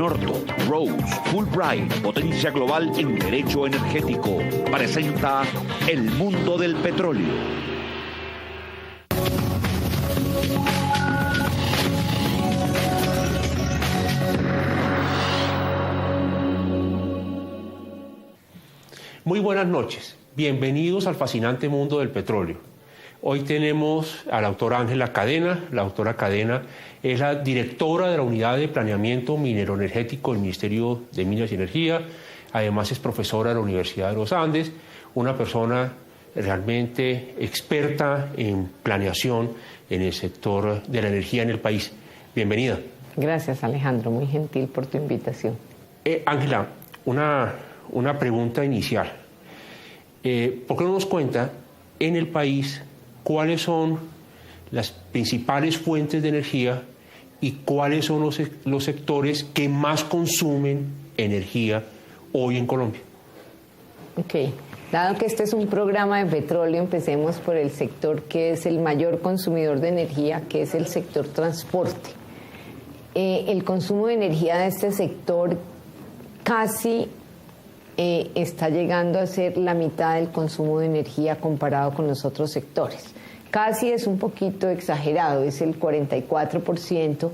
Norton, Rose, Fulbright, potencia global en derecho energético, presenta El Mundo del Petróleo. Muy buenas noches, bienvenidos al fascinante mundo del petróleo. Hoy tenemos a la doctora Ángela Cadena. La doctora Cadena es la directora de la Unidad de Planeamiento Mineroenergético del Ministerio de Minas y Energía. Además es profesora de la Universidad de los Andes, una persona realmente experta en planeación en el sector de la energía en el país. Bienvenida. Gracias, Alejandro, muy gentil por tu invitación. Ángela, una pregunta inicial. ¿Por qué no nos cuenta en el país cuáles son las principales fuentes de energía y cuáles son los sectores que más consumen energía hoy en Colombia? Ok, dado que este es un programa de petróleo, empecemos por el sector que es el mayor consumidor de energía, que es el sector transporte. El consumo de energía de este sector casi está llegando a ser la mitad del consumo de energía comparado con los otros sectores. Casi es un poquito exagerado, es el 44%,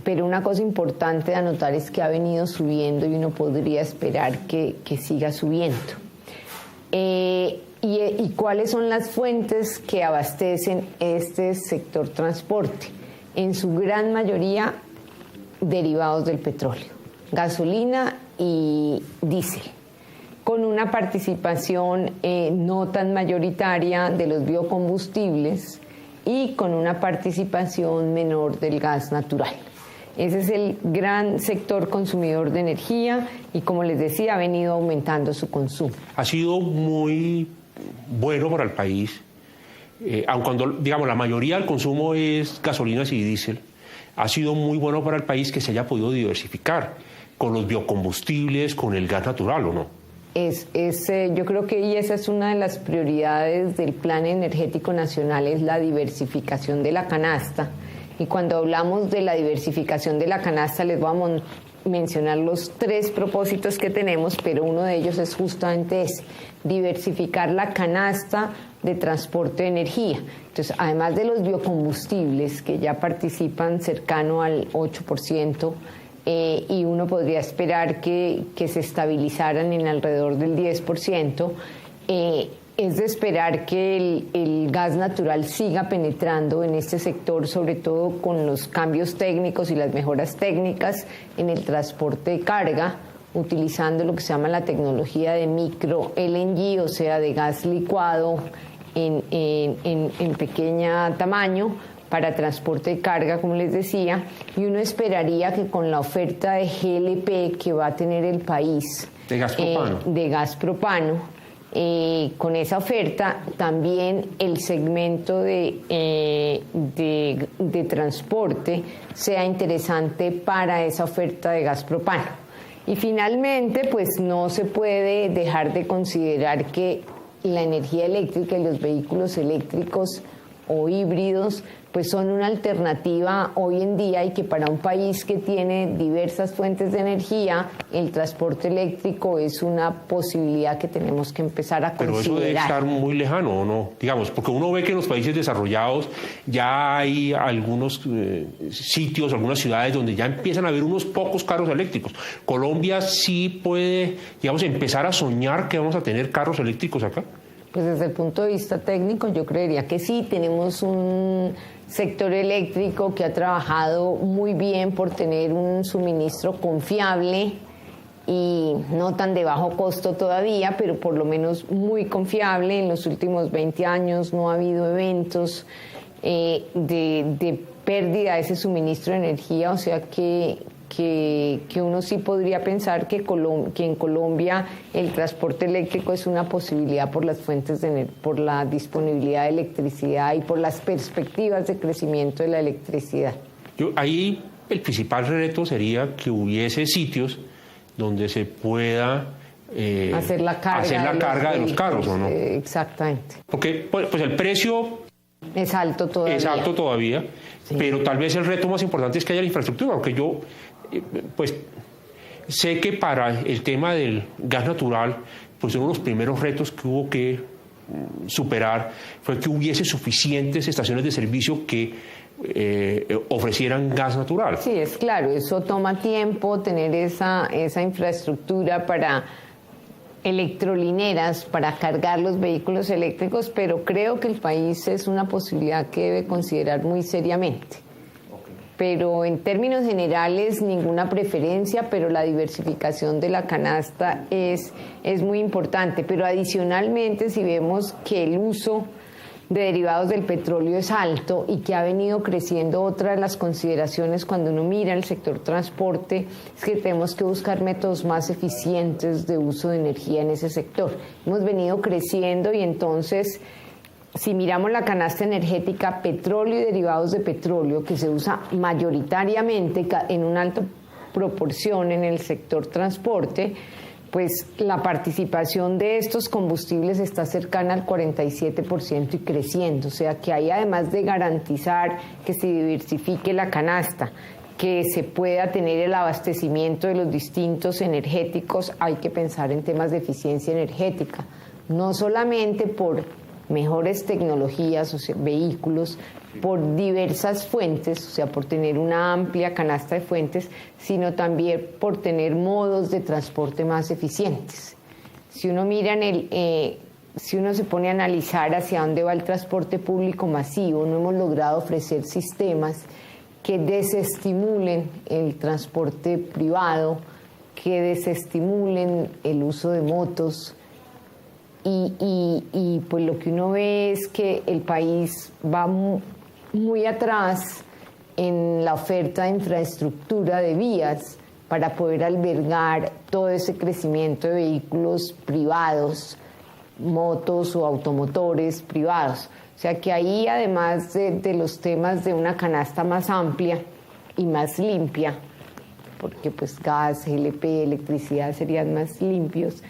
pero una cosa importante de anotar es que ha venido subiendo y uno podría esperar que siga subiendo. ¿Y cuáles son las fuentes que abastecen este sector transporte? En su gran mayoría derivados del petróleo, gasolina y diésel, con una participación no tan mayoritaria de los biocombustibles y con una participación menor del gas natural. Ese es el gran sector consumidor de energía y, como les decía, ha venido aumentando su consumo. Ha sido muy bueno para el país, aun cuando, digamos, la mayoría del consumo es gasolinas y diésel, ha sido muy bueno para el país que se haya podido diversificar con los biocombustibles, con el gas natural, ¿o no? Yo creo que esa es una de las prioridades del Plan Energético Nacional, es la diversificación de la canasta. Y cuando hablamos de la diversificación de la canasta, les voy a mencionar los 3 propósitos que tenemos, pero uno de ellos es justamente ese: diversificar la canasta de transporte de energía. Entonces, además de los biocombustibles, que ya participan cercano al 8%, y uno podría esperar que se estabilizaran en alrededor del 10%, es de esperar que el gas natural siga penetrando en este sector, sobre todo con los cambios técnicos y las mejoras técnicas en el transporte de carga, utilizando lo que se llama la tecnología de micro LNG, o sea, de gas licuado en pequeño tamaño, para transporte de carga, como les decía, y uno esperaría que con la oferta de GLP que va a tener el país de gas propano, con esa oferta también el segmento de transporte sea interesante para esa oferta de gas propano. Y finalmente, pues no se puede dejar de considerar que la energía eléctrica y los vehículos eléctricos o híbridos pues son una alternativa hoy en día, y que para un país que tiene diversas fuentes de energía, el transporte eléctrico es una posibilidad que tenemos que empezar a considerar. Pero eso debe estar muy lejano, ¿o no? Digamos, porque uno ve que en los países desarrollados ya hay algunos sitios, algunas ciudades donde ya empiezan a haber unos pocos carros eléctricos. Colombia sí puede, digamos, empezar a soñar que vamos a tener carros eléctricos acá. Pues desde el punto de vista técnico yo creería que sí. Tenemos un sector eléctrico que ha trabajado muy bien por tener un suministro confiable y no tan de bajo costo todavía, pero por lo menos muy confiable. En los últimos 20 años no ha habido eventos de pérdida de ese suministro de energía, o sea que uno sí podría pensar que en Colombia el transporte eléctrico es una posibilidad por las fuentes por la disponibilidad de electricidad y por las perspectivas de crecimiento de la electricidad. Ahí el principal reto sería que hubiese sitios donde se pueda hacer la carga de los carros, ¿o no? Exactamente. Porque pues el precio es alto todavía. Sí. Pero tal vez el reto más importante es que haya la infraestructura, porque yo pues sé que para el tema del gas natural, pues uno de los primeros retos que hubo que superar fue que hubiese suficientes estaciones de servicio que ofrecieran gas natural. Sí, es claro, eso toma tiempo, tener esa infraestructura para electrolineras, para cargar los vehículos eléctricos, pero creo que el país es una posibilidad que debe considerar muy seriamente. Pero en términos generales, ninguna preferencia, pero la diversificación de la canasta es muy importante. Pero adicionalmente, si vemos que el uso de derivados del petróleo es alto y que ha venido creciendo, otra de las consideraciones cuando uno mira el sector transporte es que tenemos que buscar métodos más eficientes de uso de energía en ese sector. Hemos venido creciendo y entonces, si miramos la canasta energética, petróleo y derivados de petróleo, que se usa mayoritariamente en una alta proporción en el sector transporte, pues la participación de estos combustibles está cercana al 47% y creciendo. O sea que ahí, además de garantizar que se diversifique la canasta, que se pueda tener el abastecimiento de los distintos energéticos, hay que pensar en temas de eficiencia energética, no solamente por mejores tecnologías, o sea, vehículos, por diversas fuentes, o sea, por tener una amplia canasta de fuentes, sino también por tener modos de transporte más eficientes. Si uno mira si uno se pone a analizar hacia dónde va el transporte público masivo, no hemos logrado ofrecer sistemas que desestimulen el transporte privado, que desestimulen el uso de motos. Y pues lo que uno ve es que el país va muy atrás en la oferta de infraestructura de vías para poder albergar todo ese crecimiento de vehículos privados, motos o automotores privados. O sea que ahí, además de los temas de una canasta más amplia y más limpia, porque pues gas, GLP, electricidad serían más limpios,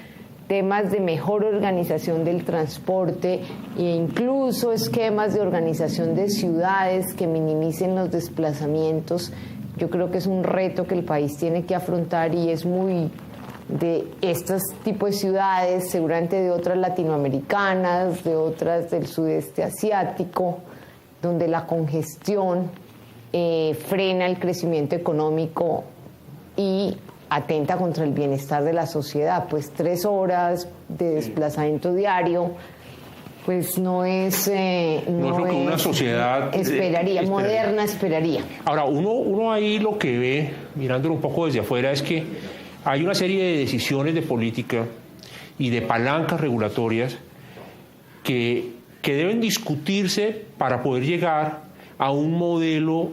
temas de mejor organización del transporte e incluso esquemas de organización de ciudades que minimicen los desplazamientos. Yo creo que es un reto que el país tiene que afrontar y es muy de estos tipos de ciudades, seguramente de otras latinoamericanas, de otras del sudeste asiático, donde la congestión frena el crecimiento económico y atenta contra el bienestar de la sociedad. Pues 3 horas de desplazamiento diario, pues no es lo que una sociedad moderna esperaría. Ahora, uno ahí lo que ve, mirándolo un poco desde afuera, es que hay una serie de decisiones de política y de palancas regulatorias que deben discutirse para poder llegar a un modelo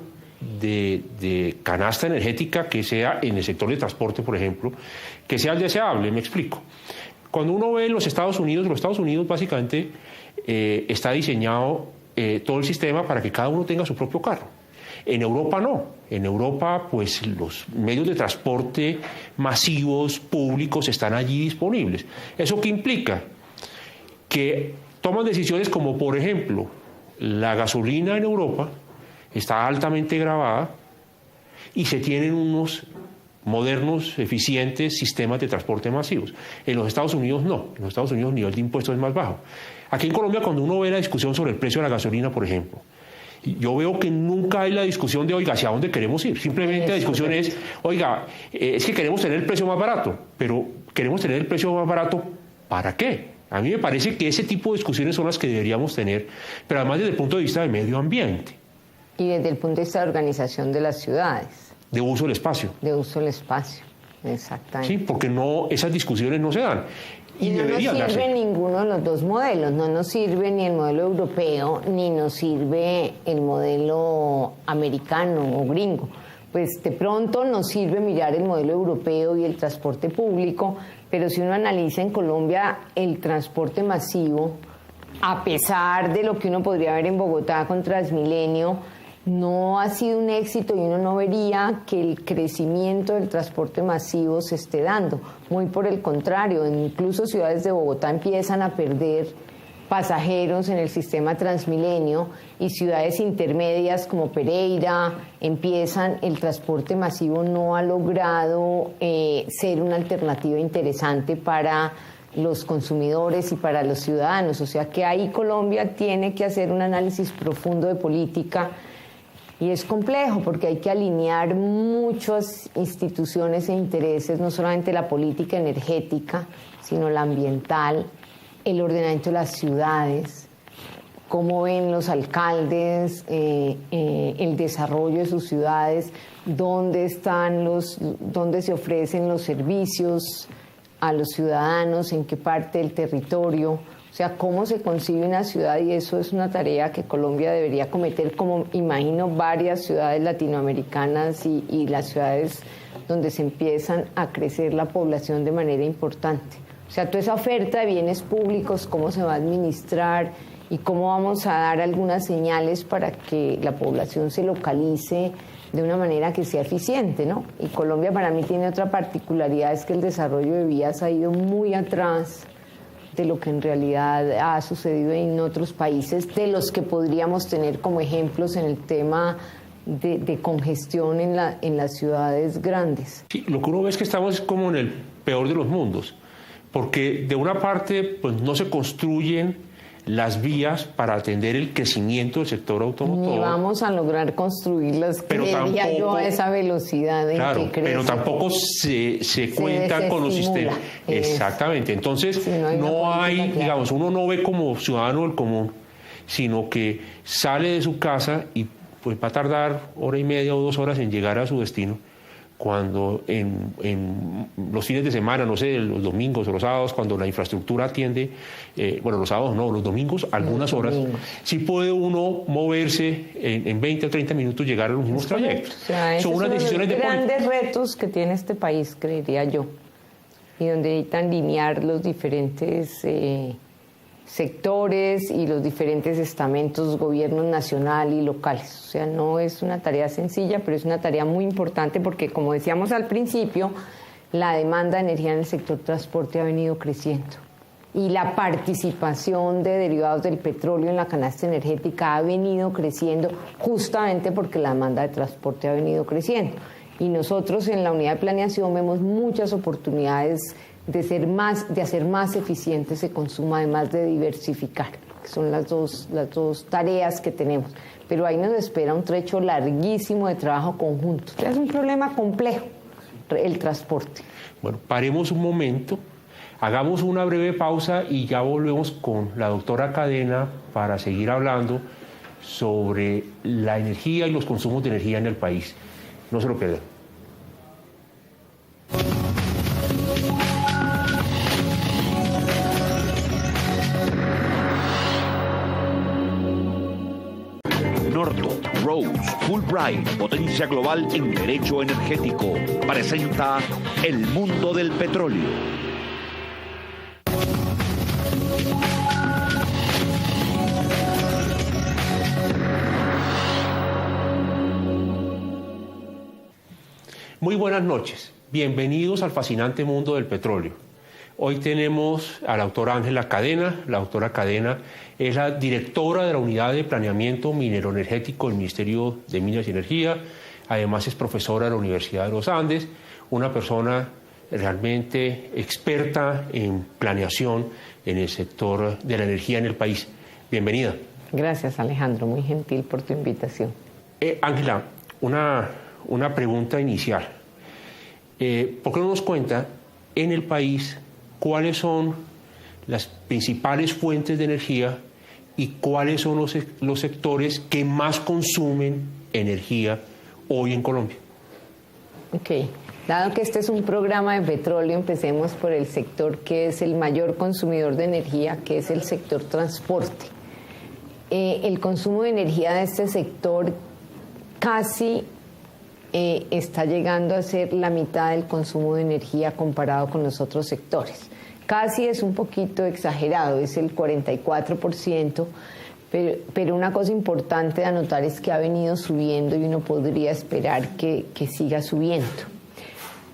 de canasta energética que sea en el sector de transporte, por ejemplo, que sea el deseable. Me explico. Cuando uno ve los Estados Unidos básicamente está diseñado todo el sistema para que cada uno tenga su propio carro. En Europa no. En Europa, pues los medios de transporte masivos, públicos, están allí disponibles. ¿Eso qué implica? Que toman decisiones como, por ejemplo, la gasolina en Europa está altamente gravada y se tienen unos modernos, eficientes sistemas de transporte masivos. En los Estados Unidos no. En los Estados Unidos el nivel de impuestos es más bajo. Aquí en Colombia, cuando uno ve la discusión sobre el precio de la gasolina, por ejemplo, yo veo que nunca hay la discusión de, oiga, ¿hacia dónde queremos ir? Simplemente la discusión es, oiga, es que queremos tener el precio más barato, pero queremos tener el precio más barato, ¿para qué? A mí me parece que ese tipo de discusiones son las que deberíamos tener, pero además desde el punto de vista del medio ambiente. Y desde el punto de vista de organización de las ciudades. De uso del espacio. De uso del espacio, exactamente. Sí, porque esas discusiones no se dan. Y no nos sirve ninguno de los dos modelos, no nos sirve ni el modelo europeo, ni nos sirve el modelo americano o gringo. Pues de pronto nos sirve mirar el modelo europeo y el transporte público, pero si uno analiza en Colombia el transporte masivo, a pesar de lo que uno podría ver en Bogotá con Transmilenio, no ha sido un éxito y uno no vería que el crecimiento del transporte masivo se esté dando. Muy por el contrario, incluso ciudades de Bogotá empiezan a perder pasajeros en el sistema Transmilenio y ciudades intermedias como Pereira empiezan, el transporte masivo no ha logrado ser una alternativa interesante para los consumidores y para los ciudadanos. O sea que ahí Colombia tiene que hacer un análisis profundo de política y es complejo porque hay que alinear muchas instituciones e intereses, no solamente la política energética, sino la ambiental, el ordenamiento de las ciudades, cómo ven los alcaldes el desarrollo de sus ciudades, dónde se ofrecen los servicios a los ciudadanos, en qué parte del territorio, o sea, cómo se concibe una ciudad, y eso es una tarea que Colombia debería cometer, como imagino varias ciudades latinoamericanas y las ciudades donde se empiezan a crecer la población de manera importante. O sea, toda esa oferta de bienes públicos, cómo se va a administrar y cómo vamos a dar algunas señales para que la población se localice de una manera que sea eficiente, ¿no? Y Colombia para mí tiene otra particularidad, es que el desarrollo de vías ha ido muy atrás de lo que en realidad ha sucedido en otros países, de los que podríamos tener como ejemplos en el tema de congestión en las ciudades grandes. Sí, lo que uno ve es que estamos como en el peor de los mundos, porque de una parte pues no se construyen las vías para atender el crecimiento del sector automotor. Ni vamos a lograr construirlas, creería yo, a esa velocidad en que crece. Pero tampoco se cuentan con los sistemas. Exactamente. Entonces, sí, no hay digamos, uno no ve como ciudadano del común, sino que sale de su casa y pues va a tardar 1:30 o 2 horas en llegar a su destino, cuando en los fines de semana, no sé, los domingos o los sábados, cuando la infraestructura atiende, bueno, los sábados no, los domingos, algunas horas, sí puede uno moverse en 20 o 30 minutos, llegar a los mismos trayectos. O sea, son unas decisiones de grandes retos que tiene este país, creería yo, y donde necesitan linear los diferentes sectores y los diferentes estamentos, gobiernos nacional y locales. O sea, no es una tarea sencilla, pero es una tarea muy importante porque, como decíamos al principio, la demanda de energía en el sector transporte ha venido creciendo y la participación de derivados del petróleo en la canasta energética ha venido creciendo justamente porque la demanda de transporte ha venido creciendo. Y nosotros en la unidad de planeación vemos muchas oportunidades de hacer más eficiente ese consumo, además de diversificar, que son las dos tareas que tenemos. Pero ahí nos espera un trecho larguísimo de trabajo conjunto. Es un problema complejo, el transporte. Bueno, paremos un momento, hagamos una breve pausa y ya volvemos con la doctora Cadena para seguir hablando sobre la energía y los consumos de energía en el país. No se lo pierdan. Norton Rose Fulbright, potencia global en derecho energético, presenta El Mundo del Petróleo. Muy buenas noches, bienvenidos al fascinante mundo del petróleo. Hoy tenemos a la doctora Ángela Cadena. La doctora Cadena es la directora de la Unidad de Planeamiento Minero-Energético del Ministerio de Minas y Energía. Además es profesora de la Universidad de los Andes, una persona realmente experta en planeación en el sector de la energía en el país. Bienvenida. Gracias, Alejandro, muy gentil por tu invitación. Ángela, una pregunta inicial. ¿Por qué no nos cuenta en el país cuáles son las principales fuentes de energía y cuáles son los sectores que más consumen energía hoy en Colombia? Ok, dado que este es un programa de petróleo, empecemos por el sector que es el mayor consumidor de energía, que es el sector transporte. El consumo de energía de este sector casi está llegando a ser la mitad del consumo de energía comparado con los otros sectores. Casi es un poquito exagerado, es el 44%, pero una cosa importante de anotar es que ha venido subiendo y uno podría esperar que siga subiendo.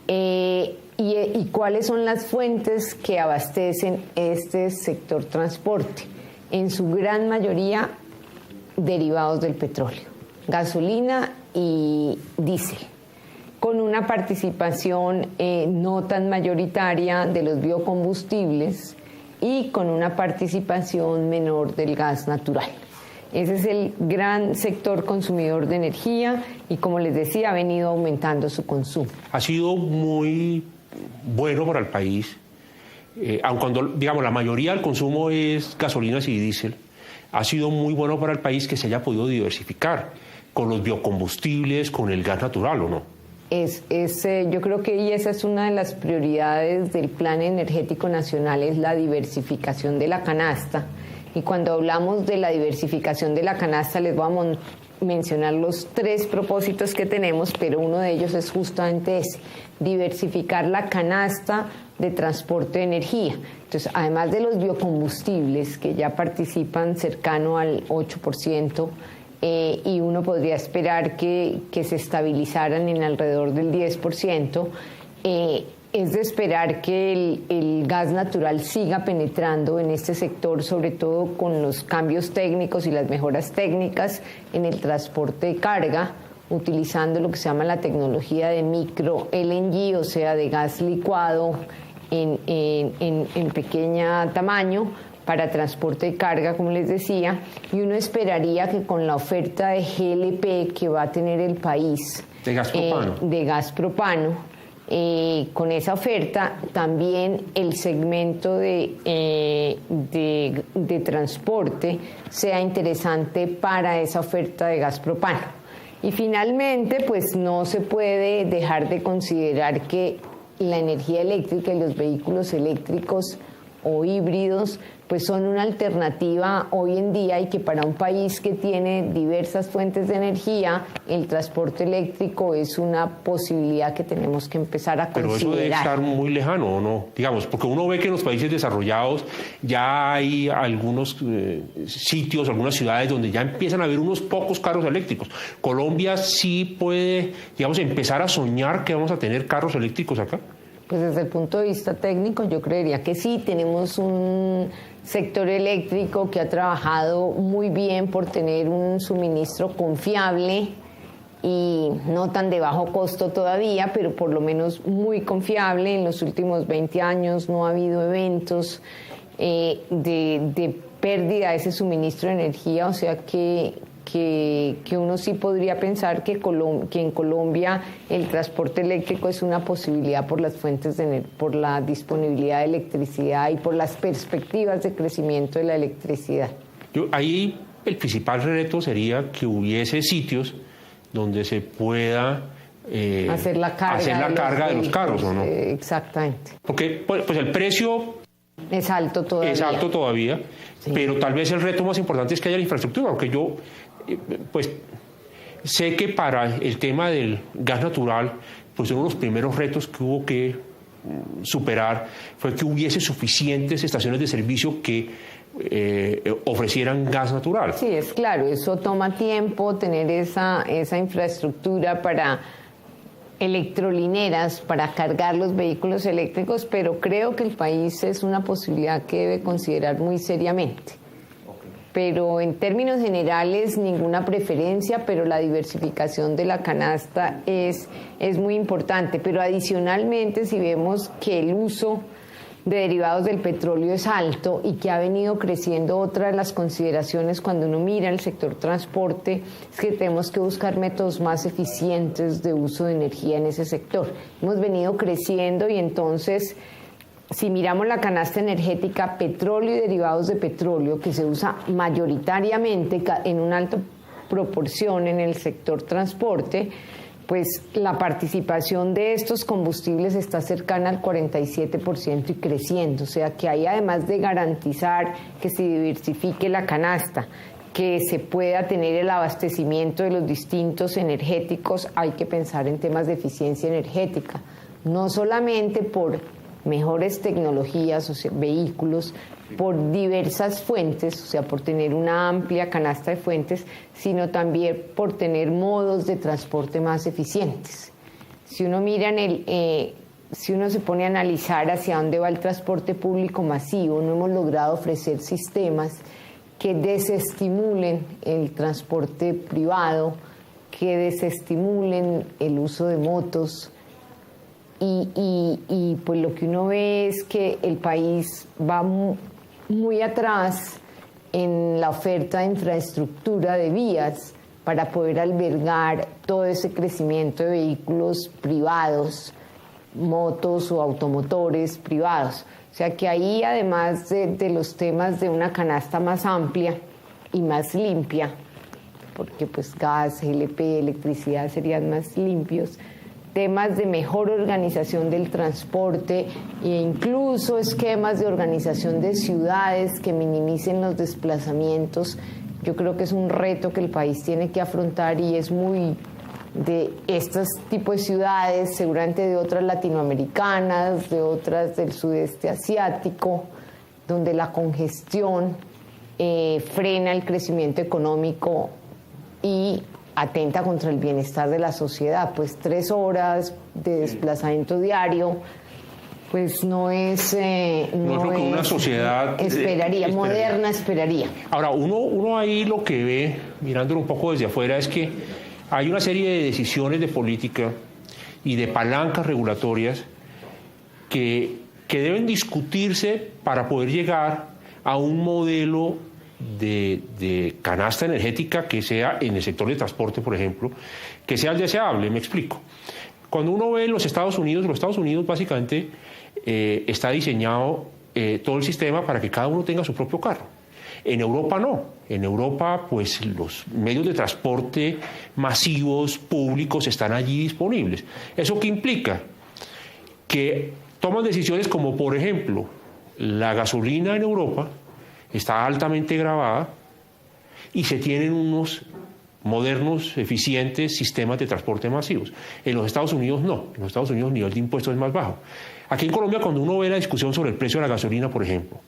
¿Y cuáles son las fuentes que abastecen este sector transporte? en su gran mayoría derivados del petróleo, gasolina y diésel, con una participación no tan mayoritaria de los biocombustibles y con una participación menor del gas natural. Ese es el gran sector consumidor de energía y, como les decía, ha venido aumentando su consumo. Ha sido muy bueno para el país, aun cuando, digamos, la mayoría del consumo es gasolinas y diésel. Ha sido muy bueno para el país que se haya podido diversificar con los biocombustibles, con el gas natural, ¿o no? Yo creo que esa es una de las prioridades del Plan Energético Nacional, es la diversificación de la canasta. Y cuando hablamos de la diversificación de la canasta, les voy a mencionar los 3 propósitos que tenemos, pero uno de ellos es justamente ese: diversificar la canasta de transporte de energía. Entonces, además de los biocombustibles, que ya participan cercano al 8%, y uno podría esperar que se estabilizaran en alrededor del 10%, es de esperar que el gas natural siga penetrando en este sector, sobre todo con los cambios técnicos y las mejoras técnicas en el transporte de carga, utilizando lo que se llama la tecnología de micro LNG, o sea, de gas licuado en pequeño tamaño para transporte de carga, como les decía, y uno esperaría que con la oferta de GLP que va a tener el país de gas propano, con esa oferta también el segmento de transporte sea interesante para esa oferta de gas propano. Y finalmente, pues no se puede dejar de considerar que la energía eléctrica y los vehículos eléctricos o híbridos pues son una alternativa hoy en día, y que para un país que tiene diversas fuentes de energía, el transporte eléctrico es una posibilidad que tenemos que empezar a considerar. Pero eso debe estar muy lejano, ¿o no? Digamos, porque uno ve que en los países desarrollados ya hay algunos sitios, algunas ciudades donde ya empiezan a haber unos pocos carros eléctricos. Colombia sí puede, digamos, empezar a soñar que vamos a tener carros eléctricos acá. Pues desde el punto de vista técnico yo creería que sí. Tenemos un sector eléctrico que ha trabajado muy bien por tener un suministro confiable y no tan de bajo costo todavía, pero por lo menos muy confiable. En los últimos 20 años no ha habido eventos de pérdida de ese suministro de energía, o sea que uno sí podría pensar que en Colombia el transporte eléctrico es una posibilidad por las fuentes por la disponibilidad de electricidad y por las perspectivas de crecimiento de la electricidad. Ahí el principal reto sería que hubiese sitios donde se pueda hacer la carga de los carros, ¿o no? Exactamente. Porque pues el precio es alto todavía. Sí. Pero tal vez el reto más importante es que haya la infraestructura, aunque yo pues sé que para el tema del gas natural, pues uno de los primeros retos que hubo que superar fue que hubiese suficientes estaciones de servicio que ofrecieran gas natural. Sí, es claro, eso toma tiempo, tener esa infraestructura para electrolineras para cargar los vehículos eléctricos, pero creo que el país es una posibilidad que debe considerar muy seriamente. Pero en términos generales, ninguna preferencia, pero la diversificación de la canasta es muy importante. Pero adicionalmente, si vemos que el uso de derivados del petróleo es alto y que ha venido creciendo, otra de las consideraciones cuando uno mira el sector transporte es que tenemos que buscar métodos más eficientes de uso de energía en ese sector. Hemos venido creciendo y entonces, si miramos la canasta energética, petróleo y derivados de petróleo, que se usa mayoritariamente en una alta proporción en el sector transporte, pues la participación de estos combustibles está cercana al 47% y creciendo. O sea que ahí, además de garantizar que se diversifique la canasta, que se pueda tener el abastecimiento de los distintos energéticos, hay que pensar en temas de eficiencia energética, no solamente por mejores tecnologías, o sea, vehículos, por diversas fuentes, o sea, por tener una amplia canasta de fuentes, sino también por tener modos de transporte más eficientes. Si uno mira si uno se pone a analizar hacia dónde va el transporte público masivo, no hemos logrado ofrecer sistemas que desestimulen el transporte privado, que desestimulen el uso de motos. Y pues lo que uno ve es que el país va muy atrás en la oferta de infraestructura de vías para poder albergar todo ese crecimiento de vehículos privados, motos o automotores privados. O sea que ahí, además de los temas de una canasta más amplia y más limpia, porque pues gas, GLP, electricidad serían más limpios, temas de mejor organización del transporte e incluso esquemas de organización de ciudades que minimicen los desplazamientos. Yo creo que es un reto que el país tiene que afrontar y es muy de estos tipos de ciudades, seguramente de otras latinoamericanas, de otras del sudeste asiático, donde la congestión frena el crecimiento económico y atenta contra el bienestar de la sociedad. Pues 3 horas de desplazamiento diario, pues no es lo que una sociedad moderna esperaría. Ahora, uno ahí lo que ve, mirándolo un poco desde afuera, es que hay una serie de decisiones de política y de palancas regulatorias que deben discutirse para poder llegar a un modelo de canasta energética que sea en el sector de transporte, por ejemplo, que sea el deseable. Me explico. Cuando uno ve los Estados Unidos básicamente está diseñado todo el sistema para que cada uno tenga su propio carro. En Europa no. En Europa, pues los medios de transporte masivos, públicos, están allí disponibles. ¿Eso qué implica? Que toman decisiones como, por ejemplo, la gasolina en Europa está altamente gravada y se tienen unos modernos, eficientes sistemas de transporte masivos. En los Estados Unidos no. En los Estados Unidos el nivel de impuestos es más bajo. Aquí en Colombia, cuando uno ve la discusión sobre el precio de la gasolina, por ejemplo,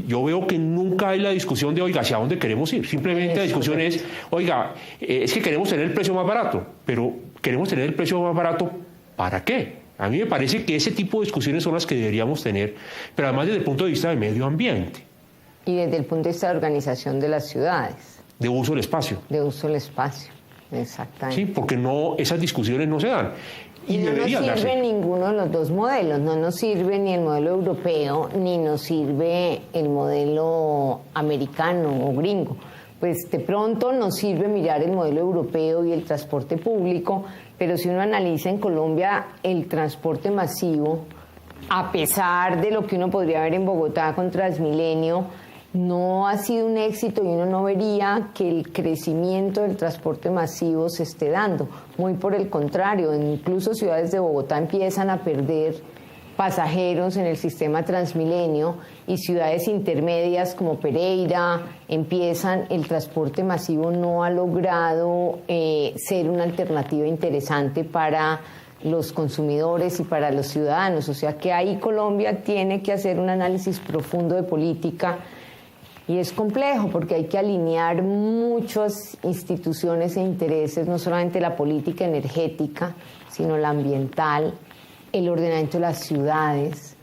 yo veo que nunca hay la discusión de, oiga, ¿hacia dónde queremos ir? Simplemente la discusión es, oiga, es que queremos tener el precio más barato, pero queremos tener el precio más barato, ¿para qué? A mí me parece que ese tipo de discusiones son las que deberíamos tener, pero además desde el punto de vista del medio ambiente. Y desde el punto de vista de organización de las ciudades. De uso del espacio. De uso del espacio, exactamente. Sí, porque esas discusiones no se dan. Y no nos sirve ninguno de los dos modelos, no nos sirve ni el modelo europeo, ni nos sirve el modelo americano o gringo. Pues de pronto nos sirve mirar el modelo europeo y el transporte público, pero si uno analiza en Colombia el transporte masivo, a pesar de lo que uno podría ver en Bogotá con Transmilenio, no ha sido un éxito y uno no vería que el crecimiento del transporte masivo se esté dando. Muy por el contrario, incluso ciudades de Bogotá empiezan a perder pasajeros en el sistema Transmilenio y ciudades intermedias como Pereira el transporte masivo no ha logrado ser una alternativa interesante para los consumidores y para los ciudadanos. O sea que ahí Colombia tiene que hacer un análisis profundo de política. Y es complejo porque hay que alinear muchas instituciones e intereses, no solamente la política energética, sino la ambiental, el ordenamiento de las ciudades,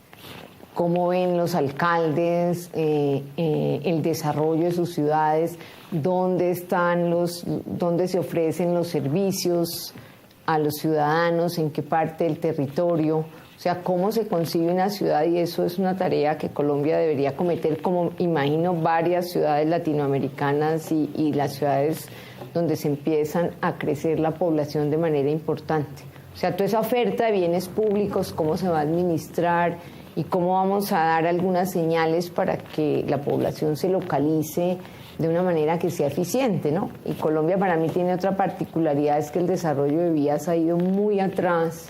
cómo ven los alcaldes el desarrollo de sus ciudades, dónde se ofrecen los servicios a los ciudadanos, en qué parte del territorio. O sea, cómo se concibe una ciudad, y eso es una tarea que Colombia debería cometer, como imagino varias ciudades latinoamericanas y las ciudades donde se empiezan a crecer la población de manera importante. O sea, toda esa oferta de bienes públicos, cómo se va a administrar y cómo vamos a dar algunas señales para que la población se localice de una manera que sea eficiente, ¿no? Y Colombia para mí tiene otra particularidad, es que el desarrollo de vías ha ido muy atrás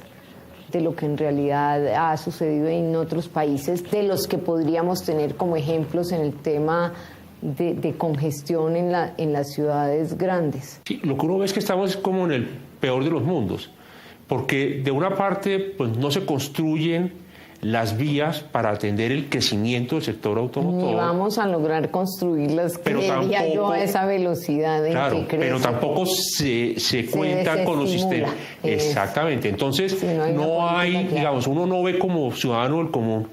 de lo que en realidad ha sucedido en otros países, de los que podríamos tener como ejemplos en el tema de congestión en las ciudades grandes. Sí, lo que uno ve es que estamos como en el peor de los mundos, porque de una parte pues no se construyen las vías para atender el crecimiento del sector automotor. Ni vamos a lograr construirlas, creería yo, a esa velocidad en que crece. Pero tampoco se cuentan con los sistemas. Exactamente. Entonces, sí, no hay, digamos, uno no ve como ciudadano del común,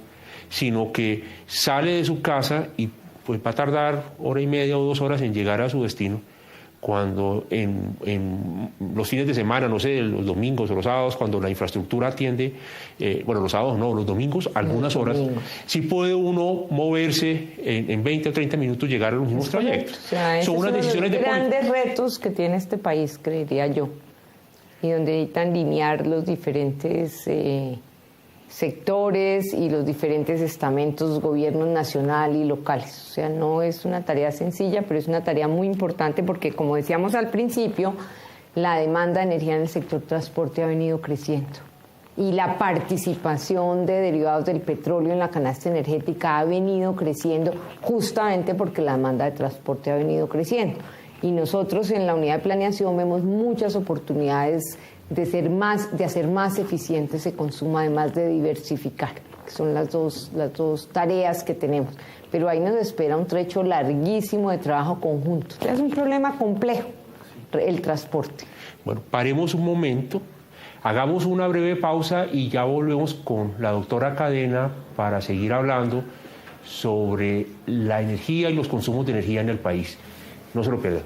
sino que sale de su casa y pues va a tardar 1:30 o 2 horas en llegar a su destino, cuando en los fines de semana, no sé, los domingos o los sábados, cuando la infraestructura atiende, bueno, los sábados no, los domingos, algunas horas, sí puede uno moverse en 20 o 30 minutos, llegar a los mismos trayectos. O sea, son unas decisiones de grandes retos que tiene este país, creería yo, y donde necesitan linear los diferentes sectores y los diferentes estamentos, gobiernos nacional y locales. O sea, no es una tarea sencilla, pero es una tarea muy importante porque, como decíamos al principio, la demanda de energía en el sector transporte ha venido creciendo y la participación de derivados del petróleo en la canasta energética ha venido creciendo justamente porque la demanda de transporte ha venido creciendo. Y nosotros en la unidad de planeación vemos muchas oportunidades de hacer más eficiente ese consumo, además de diversificar, que son las dos tareas que tenemos. Pero ahí nos espera un trecho larguísimo de trabajo conjunto. O sea, es un problema complejo, el transporte. Bueno, paremos un momento, hagamos una breve pausa y ya volvemos con la doctora Cadena para seguir hablando sobre la energía y los consumos de energía en el país. No se lo pierdan.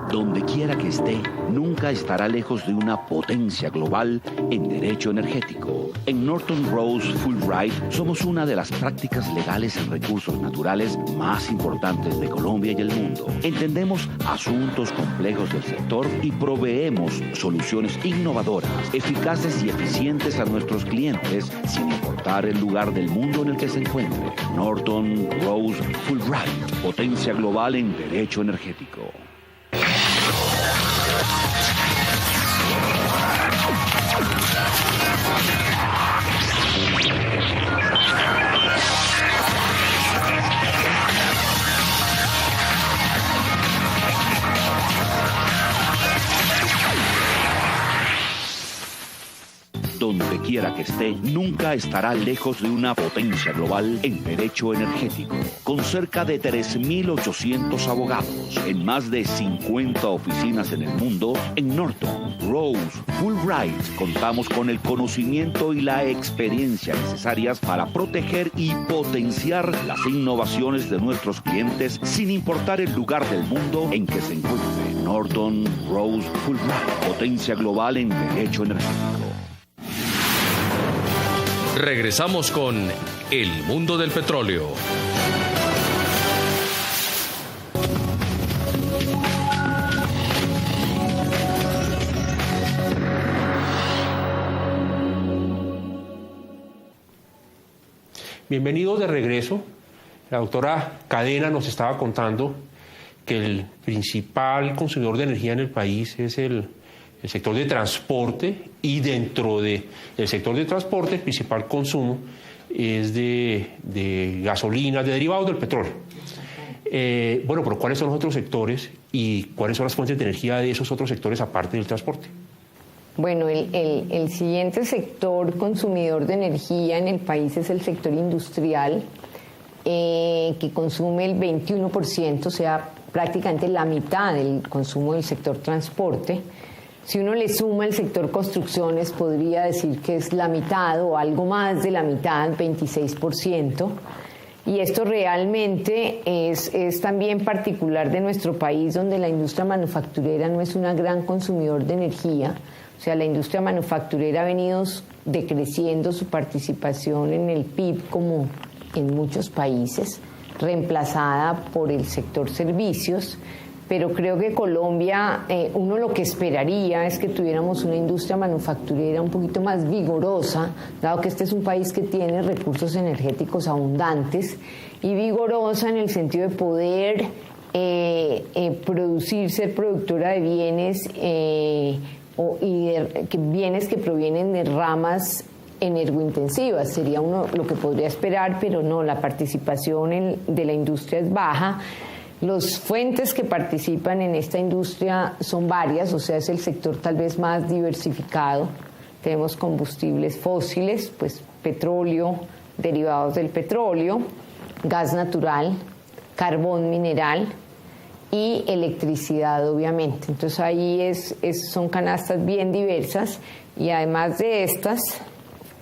Donde quiera que esté, nunca estará lejos de una potencia global en derecho energético. En Norton Rose Fulbright somos una de las prácticas legales en recursos naturales más importantes de Colombia y el mundo. Entendemos asuntos complejos del sector y proveemos soluciones innovadoras, eficaces y eficientes a nuestros clientes sin importar el lugar del mundo en el que se encuentre. Norton Rose Fulbright, potencia global en derecho energético. Donde quiera que esté, nunca estará lejos de una potencia global en derecho energético. Con cerca de 3.800 abogados en más de 50 oficinas en el mundo, en Norton Rose Fulbright contamos con el conocimiento y la experiencia necesarias para proteger y potenciar las innovaciones de nuestros clientes sin importar el lugar del mundo en que se encuentre. Norton Rose Fulbright, potencia global en derecho energético. Regresamos con El Mundo del Petróleo. Bienvenidos de regreso. La doctora Cadena nos estaba contando que el principal consumidor de energía en el país es el sector de transporte, y dentro del sector de transporte el principal consumo es de gasolina, de derivados del petróleo. Bueno, pero ¿cuáles son los otros sectores y cuáles son las fuentes de energía de esos otros sectores aparte del transporte? Bueno, el siguiente sector consumidor de energía en el país es el sector industrial, que consume el 21%, o sea, prácticamente la mitad del consumo del sector transporte. Si uno le suma el sector construcciones, podría decir que es la mitad o algo más de la mitad, 26%. Y esto realmente es también particular de nuestro país, donde la industria manufacturera no es una gran consumidor de energía. O sea, la industria manufacturera ha venido decreciendo su participación en el PIB, como en muchos países, reemplazada por el sector servicios. Pero creo que Colombia, uno lo que esperaría es que tuviéramos una industria manufacturera un poquito más vigorosa, dado que este es un país que tiene recursos energéticos abundantes, y vigorosa en el sentido de poder producir, ser productora de bienes bienes que provienen de ramas energointensivas. Sería uno lo que podría esperar, pero no, la participación de la industria es baja. Los fuentes que participan en esta industria son varias, o sea, es el sector tal vez más diversificado. Tenemos combustibles fósiles, pues petróleo, derivados del petróleo, gas natural, carbón mineral y electricidad, obviamente. Entonces ahí son canastas bien diversas, y además de estas,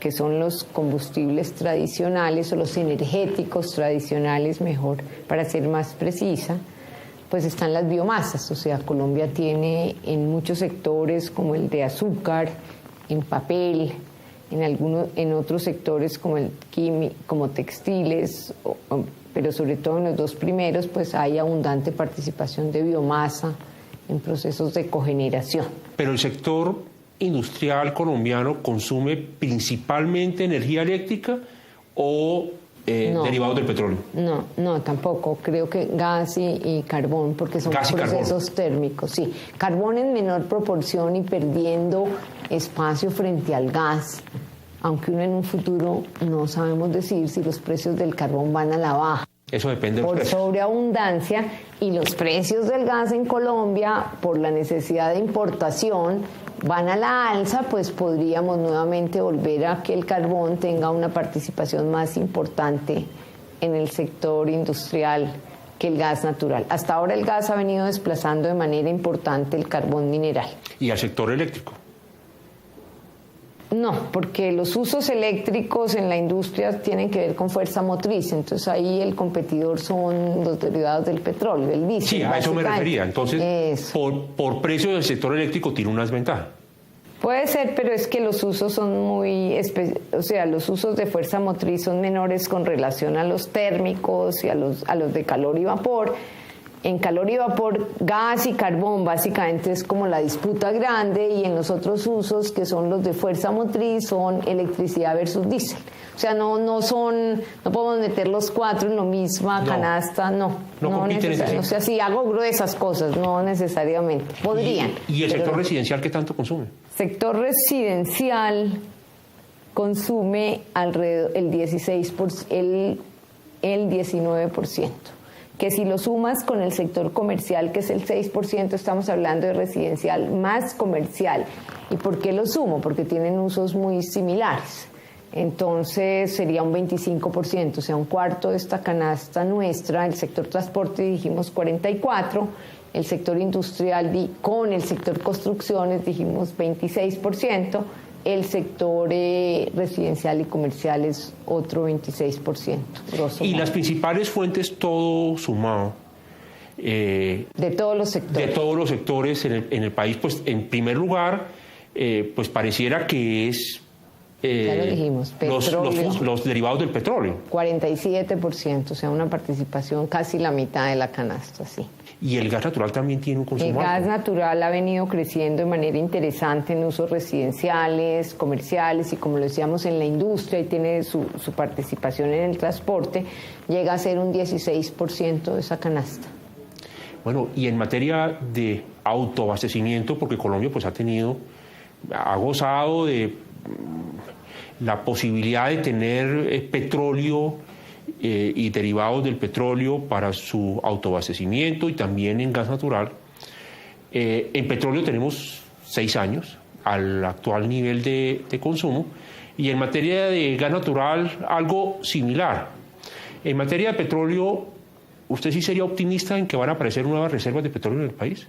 que son los combustibles tradicionales o los energéticos tradicionales, mejor para ser más precisa, pues están las biomasas. O sea, Colombia tiene en muchos sectores como el de azúcar, en papel, en otros sectores como como textiles, pero sobre todo en los dos primeros pues hay abundante participación de biomasa en procesos de cogeneración. Pero el sector industrial colombiano consume principalmente energía eléctrica o derivados del petróleo. No, tampoco. Creo que gas y carbón, porque son procesos térmicos. Sí, carbón en menor proporción y perdiendo espacio frente al gas, aunque uno en un futuro no sabemos decir si los precios del carbón van a la baja. Eso depende del precio. Por sobreabundancia, y los precios del gas en Colombia, por la necesidad de importación, van a la alza, pues podríamos nuevamente volver a que el carbón tenga una participación más importante en el sector industrial que el gas natural. Hasta ahora el gas ha venido desplazando de manera importante el carbón mineral. ¿Y al sector eléctrico? No, porque los usos eléctricos en la industria tienen que ver con fuerza motriz, entonces ahí el competidor son los derivados del petróleo, el diésel. Sí, a eso me refería. Entonces, por precio del sector eléctrico tiene unas ventajas. Puede ser, pero es que los usos son los usos de fuerza motriz son menores con relación a los térmicos y a los de calor y vapor. En calor y vapor, gas y carbón básicamente es como la disputa grande, y en los otros usos, que son los de fuerza motriz, son electricidad versus diésel. O sea, no podemos meter los cuatro en la misma canasta, no necesariamente. O sea, sí, hago gruesas cosas, no necesariamente. Podrían. ¿Y el sector residencial qué tanto consume? Sector residencial consume alrededor el 16%, el 19%. Que si lo sumas con el sector comercial, que es el 6%, estamos hablando de residencial más comercial. ¿Y por qué lo sumo? Porque tienen usos muy similares. Entonces sería un 25%, o sea, un cuarto de esta canasta nuestra. El sector transporte dijimos 44%, el sector industrial con el sector construcciones dijimos 26%, el sector residencial y comercial es otro 26%. Y las principales fuentes, todo sumado. De todos los sectores. De todos los sectores en el país, pues en primer lugar, pues pareciera que es... ya lo dijimos, los derivados del petróleo. 47%, o sea, una participación casi la mitad de la canasta, sí. Y el gas natural también tiene un consumo alto. El gas natural ha venido creciendo de manera interesante en usos residenciales, comerciales y, como lo decíamos, en la industria, y tiene su participación en el transporte, llega a ser un 16% de esa canasta. Bueno, y en materia de autoabastecimiento, porque Colombia pues ha gozado de la posibilidad de tener petróleo y derivados del petróleo para su autoabastecimiento, y también en gas natural. En petróleo tenemos 6 años al actual nivel de consumo, y en materia de gas natural algo similar. En materia de petróleo, ¿usted sí sería optimista en que van a aparecer nuevas reservas de petróleo en el país?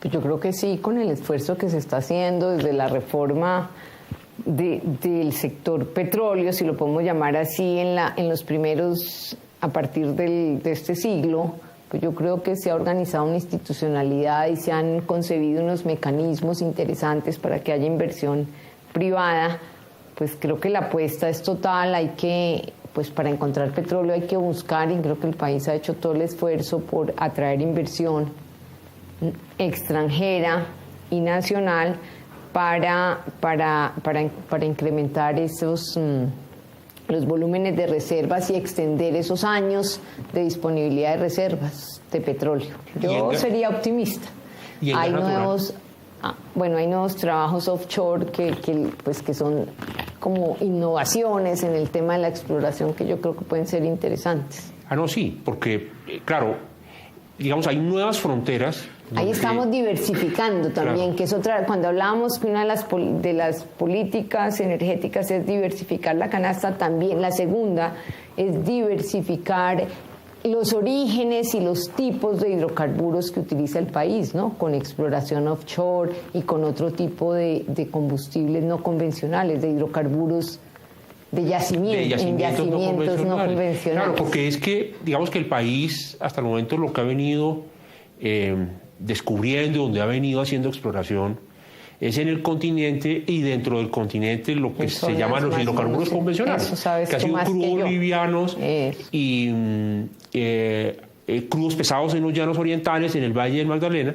Pues yo creo que sí, con el esfuerzo que se está haciendo desde la reforma del sector petróleo, si lo podemos llamar así, en los primeros, a partir de este siglo, pues yo creo que se ha organizado una institucionalidad y se han concebido unos mecanismos interesantes para que haya inversión privada. Pues creo que la apuesta es total, pues para encontrar petróleo hay que buscar, y creo que el país ha hecho todo el esfuerzo por atraer inversión extranjera y nacional para incrementar los volúmenes de reservas y extender esos años de disponibilidad de reservas de petróleo. Yo sería optimista. Hay nuevos trabajos offshore que son como innovaciones en el tema de la exploración, que yo creo que pueden ser interesantes. No, sí, porque claro, digamos, hay nuevas fronteras. Ahí estamos diversificando también, claro, que es otra, cuando hablábamos que una de las políticas energéticas es diversificar la canasta, también la segunda es diversificar los orígenes y los tipos de hidrocarburos que utiliza el país, ¿no? Con exploración offshore y con otro tipo de combustibles no convencionales, de hidrocarburos de yacimientos no convencionales. Claro, porque es que, digamos que el país, hasta el momento, lo que ha venido descubriendo, donde ha venido haciendo exploración, es en el continente, y dentro del continente lo que se llaman los hidrocarburos convencionales, que han sido crudos livianos y crudos pesados en los llanos orientales, en el Valle del Magdalena,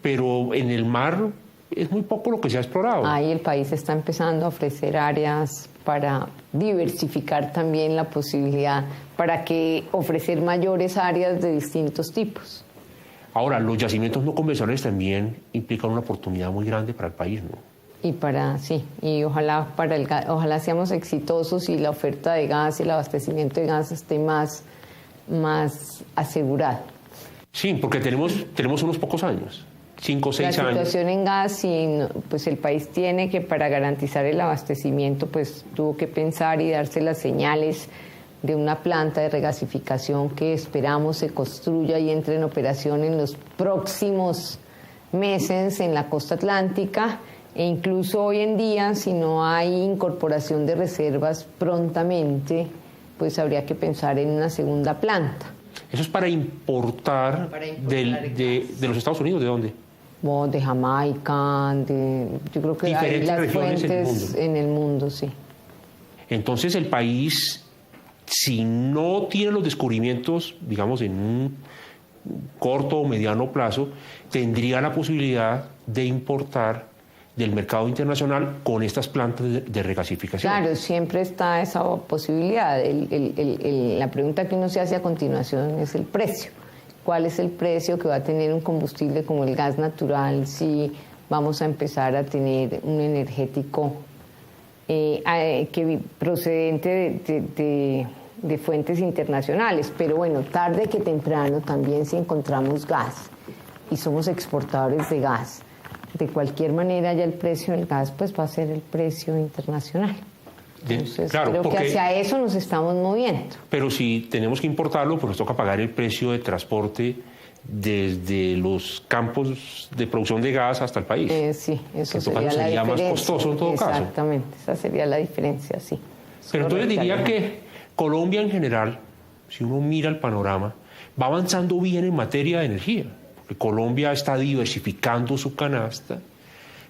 pero en el mar es muy poco lo que se ha explorado. Ahí el país está empezando a ofrecer áreas para diversificar también la posibilidad, para que ofrecer mayores áreas de distintos tipos. Ahora, los yacimientos no convencionales también implican una oportunidad muy grande para el país, ¿no? Y ojalá ojalá seamos exitosos y la oferta de gas y el abastecimiento de gas esté más asegurado. Sí, porque tenemos unos pocos años, 5 o 6 años. La situación en gas, pues el país tiene que, para garantizar el abastecimiento, pues tuvo que pensar y darse las señales de una planta de regasificación que esperamos se construya y entre en operación en los próximos meses en la costa atlántica, e incluso hoy en día, si no hay incorporación de reservas prontamente, pues habría que pensar en una segunda planta. Eso es para importar, de los Estados Unidos, ¿de dónde? De Jamaica, yo creo que diferentes hay las fuentes en el mundo, sí. Entonces el país, si no tiene los descubrimientos, digamos, en un corto o mediano plazo, tendría la posibilidad de importar del mercado internacional con estas plantas de regasificación. Claro, siempre está esa posibilidad. La pregunta que uno se hace a continuación es el precio. ¿Cuál es el precio que va a tener un combustible como el gas natural si vamos a empezar a tener un energético que procedente de fuentes internacionales? Pero bueno, tarde que temprano también, si encontramos gas y somos exportadores de gas, de cualquier manera ya el precio del gas pues va a ser el precio internacional. Entonces claro, creo que hacia eso nos estamos moviendo. Pero si tenemos que importarlo, pues nos toca pagar el precio de transporte desde los campos de producción de gas hasta el país. Sí, eso sería más costoso en todo caso. Exactamente, esa sería la diferencia, sí. Pero entonces diría que Colombia en general, si uno mira el panorama, va avanzando bien en materia de energía. Porque Colombia está diversificando su canasta,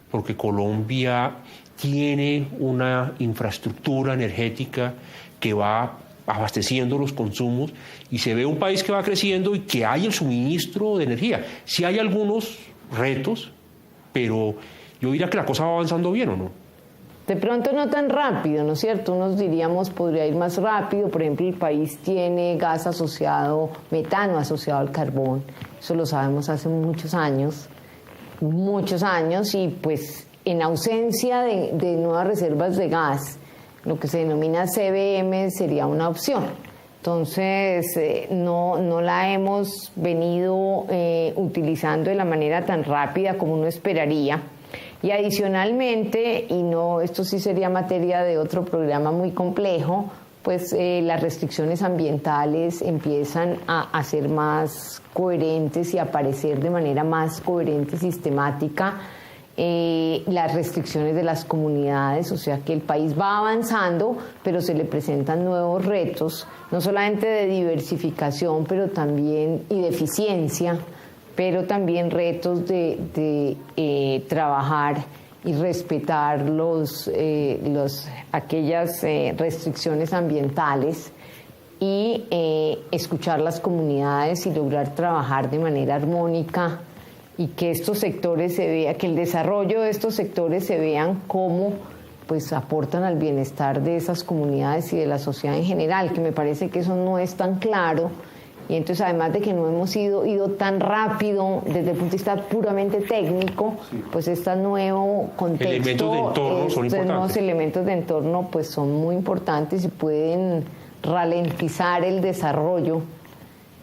porque Colombia tiene una infraestructura energética que va abasteciendo los consumos y se ve un país que va creciendo y que hay el suministro de energía. Sí hay algunos retos, pero yo diría que la cosa va avanzando bien, ¿o no? De pronto no tan rápido, ¿no es cierto? Unos diríamos podría ir más rápido. Por ejemplo, el país tiene gas asociado, metano asociado al carbón. Eso lo sabemos hace muchos años, y pues en ausencia de nuevas reservas de gas, lo que se denomina CBM sería una opción. Entonces, no la hemos venido utilizando de la manera tan rápida como uno esperaría. Y adicionalmente, esto sí sería materia de otro programa muy complejo, pues las restricciones ambientales empiezan a ser más coherentes y a aparecer de manera más coherente y sistemática. Las restricciones de las comunidades, o sea que el país va avanzando, pero se le presentan nuevos retos, no solamente de diversificación, pero también y de eficiencia, pero también retos de trabajar y respetar aquellas restricciones ambientales y escuchar las comunidades y lograr trabajar de manera armónica y que estos sectores que el desarrollo de estos sectores se vean como pues aportan al bienestar de esas comunidades y de la sociedad en general, que me parece que eso no es tan claro. Y entonces, además de que no hemos ido tan rápido desde el punto de vista puramente técnico, pues este nuevo contexto, elementos de entorno son estos nuevos elementos de entorno pues son muy importantes y pueden ralentizar el desarrollo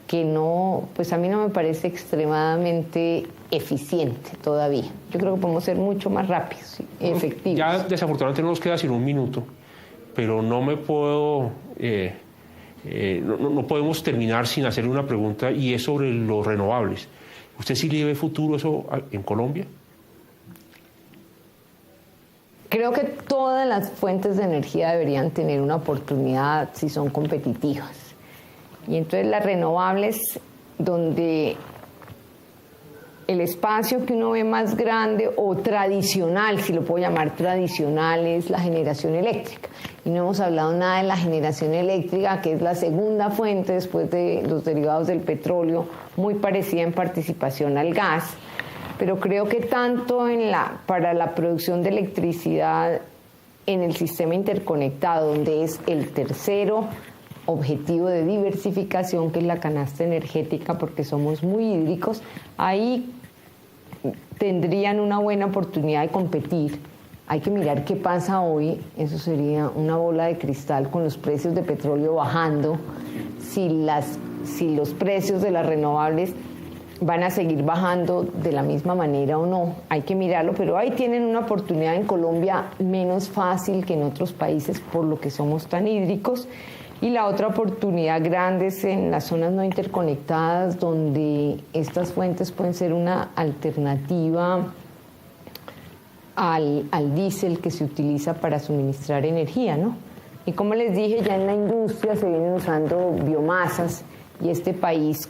que no, pues a mí no me parece extremadamente eficiente todavía. Yo creo que podemos ser mucho más rápidos y efectivos. Ya desafortunadamente no nos queda sino un minuto, pero no me puedo, no podemos terminar sin hacerle una pregunta, y es sobre los renovables. ¿Usted sí le ve futuro eso en Colombia? Creo que todas las fuentes de energía deberían tener una oportunidad si son competitivas. Y entonces las renovables, donde el espacio que uno ve más grande o tradicional, si lo puedo llamar tradicional, es la generación eléctrica. Y no hemos hablado nada de la generación eléctrica, que es la segunda fuente después de los derivados del petróleo, muy parecida en participación al gas. Pero creo que tanto para la producción de electricidad en el sistema interconectado, donde es el tercero objetivo de diversificación, que es la canasta energética, porque somos muy hídricos, ahí tendrían una buena oportunidad de competir. Hay que mirar qué pasa hoy, eso sería una bola de cristal con los precios de petróleo bajando, si los precios de las renovables van a seguir bajando de la misma manera o no, hay que mirarlo, pero ahí tienen una oportunidad en Colombia menos fácil que en otros países por lo que somos tan hídricos. Y la otra oportunidad grande es en las zonas no interconectadas, donde estas fuentes pueden ser una alternativa al diésel que se utiliza para suministrar energía, ¿no? Y como les dije, ya en la industria se vienen usando biomasas, y este país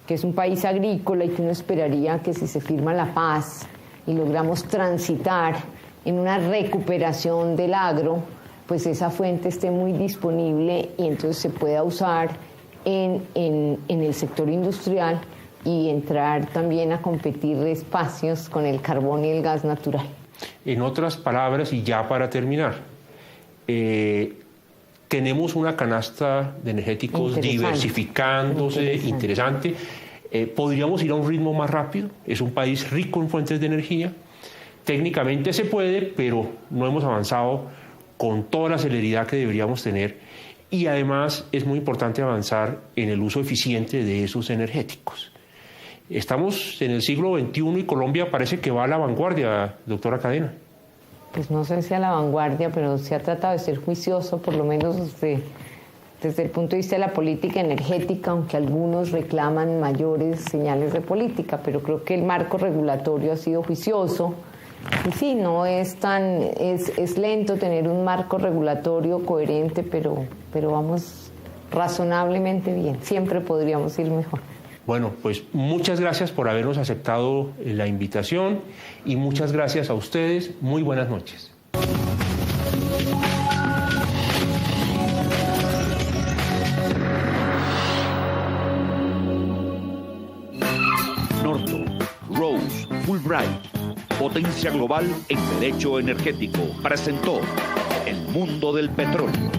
que es un país agrícola y que uno esperaría que si se firma la paz y logramos transitar en una recuperación del agro, pues esa fuente esté muy disponible y entonces se pueda usar en el sector industrial y entrar también a competir espacios con el carbón y el gas natural. En otras palabras, y ya para terminar, tenemos una canasta de energéticos diversificándose, interesante. ¿Podríamos ir a un ritmo más rápido? Es un país rico en fuentes de energía. Técnicamente se puede, pero no hemos avanzado con toda la celeridad que deberíamos tener. Y además es muy importante avanzar en el uso eficiente de esos energéticos. Estamos en el siglo XXI y Colombia parece que va a la vanguardia, doctora Cadena. Pues no sé si a la vanguardia, pero se ha tratado de ser juicioso, por lo menos desde el punto de vista de la política energética, aunque algunos reclaman mayores señales de política, pero creo que el marco regulatorio ha sido juicioso. Y sí, no es es lento tener un marco regulatorio coherente, pero vamos razonablemente bien. Siempre podríamos ir mejor. Bueno, pues muchas gracias por habernos aceptado la invitación y muchas gracias a ustedes. Muy buenas noches. Norton, Rose, Fulbright, potencia global en derecho energético, presentó El Mundo del Petróleo.